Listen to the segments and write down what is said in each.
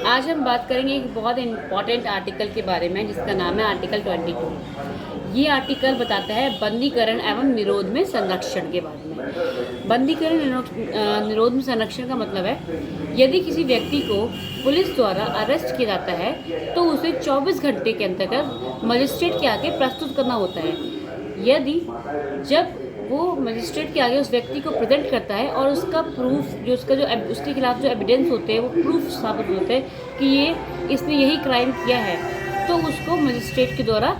आज हम बात करेंगे एक बहुत इम्पॉर्टेंट आर्टिकल के बारे में जिसका नाम है आर्टिकल 22। ये आर्टिकल बताता है बंदीकरण एवं निरोध में संरक्षण के बारे में। बंदीकरण निरोध में संरक्षण का मतलब है यदि किसी व्यक्ति को पुलिस द्वारा अरेस्ट किया जाता है तो उसे 24 घंटे के अंतर्गत मजिस्ट्रेट के आगे प्रस्तुत करना होता है। यदि जब वो मजिस्ट्रेट के आगे उस व्यक्ति को प्रेजेंट करता है और उसका प्रूफ जो उसके खिलाफ जो एविडेंस होते हैं वो प्रूफ साबित होते हैं कि इसने यही क्राइम किया है, तो उसको मजिस्ट्रेट के द्वारा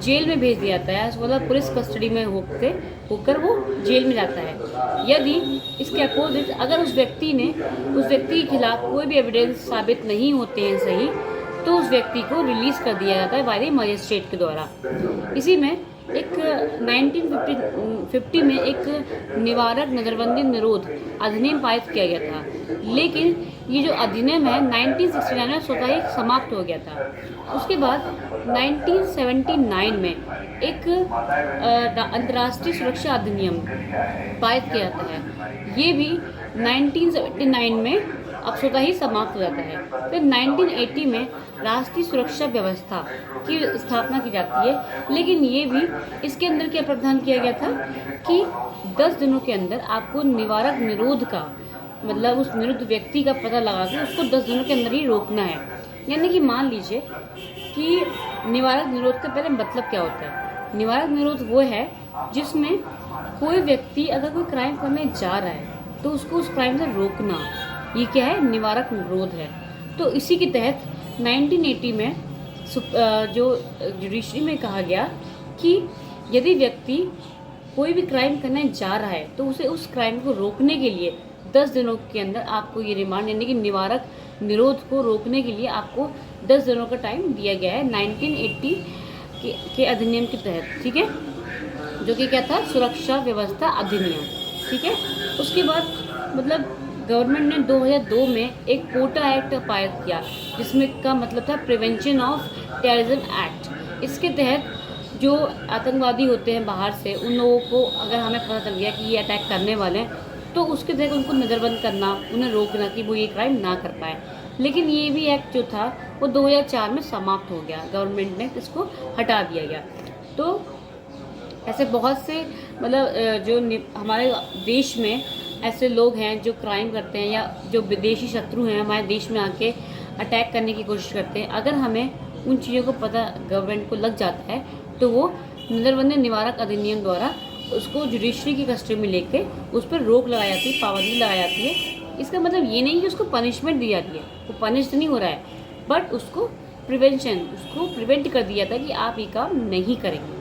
जेल में भेज दिया जाता है, मतलब पुलिस कस्टडी में होकर वो जेल में जाता है। यदि इसके अपोजिट अगर उस व्यक्ति के खिलाफ कोई भी एविडेंस साबित नहीं होते हैं सही, तो उस व्यक्ति को रिलीज कर दिया जाता है बाय मजिस्ट्रेट के द्वारा। इसी में एक 1950 में एक निवारक नज़रबंदी निरोध अधिनियम पारित किया गया था, लेकिन ये जो अधिनियम है 1969 में स्वतः ही समाप्त हो गया था। उसके बाद 1979 में एक अंतर्राष्ट्रीय सुरक्षा अधिनियम पारित किया जाता है। ये भी 1979 में अब स्वतः ही समाप्त हो जाता है। फिर 1980 में राष्ट्रीय सुरक्षा व्यवस्था की स्थापना की जाती है, लेकिन ये भी इसके अंदर क्या प्रावधान किया गया था कि 10 दिनों के अंदर आपको निवारक निरोध का मतलब उस निरुद्ध व्यक्ति का पता लगा के उसको 10 दिनों के अंदर ही रोकना है। यानी कि मान लीजिए कि निवारक निरोध का पहले मतलब क्या होता है। निवारक निरोध वो है जिसमें कोई व्यक्ति अगर कोई क्राइम करने जा रहा है तो उसको उस क्राइम से रोकना, ये क्या है, निवारक निरोध है। तो इसी के तहत 1980 में जो जुडिशरी में कहा गया कि यदि व्यक्ति कोई भी क्राइम करने जा रहा है तो उसे उस क्राइम को रोकने के लिए 10 दिनों के अंदर आपको ये रिमांड यानी कि निवारक निरोध को रोकने के लिए आपको 10 दिनों का टाइम दिया गया है 1980 के अधिनियम के तहत, ठीक है, जो कि क्या था, सुरक्षा व्यवस्था अधिनियम, ठीक है। उसके बाद मतलब गवर्नमेंट ने 2002 में एक पोटा एक्ट पारित किया जिसमें का मतलब था प्रिवेंशन ऑफ टेररिज्म एक्ट। इसके तहत जो आतंकवादी होते हैं बाहर से, उन लोगों को अगर हमें पता चल गया कि ये अटैक करने वाले हैं तो उसके तहत उनको नज़रबंद करना, उन्हें रोकना कि वो ये क्राइम ना कर पाए। लेकिन ये भी एक्ट जो था वो 2004 में समाप्त हो गया, गवर्नमेंट ने इसको हटा दिया गया। तो ऐसे बहुत से मतलब जो हमारे देश में ऐसे लोग हैं जो क्राइम करते हैं या जो विदेशी शत्रु हैं हमारे देश में आके अटैक करने की कोशिश करते हैं। अगर हमें उन चीज़ों को पता गवर्नमेंट को लग जाता है तो वो नज़रबंदी निवारक अधिनियम द्वारा उसको जुडिशरी की कस्टडी में लेके उस पर रोक लगाई जाती है, पाबंदी लगाई जाती है। इसका मतलब ये नहीं कि उसको पनिशमेंट दी जाती है, वो पनिश नहीं हो रहा है, बट उसको प्रिवेंट कर दिया था कि आप ये काम नहीं करेंगे।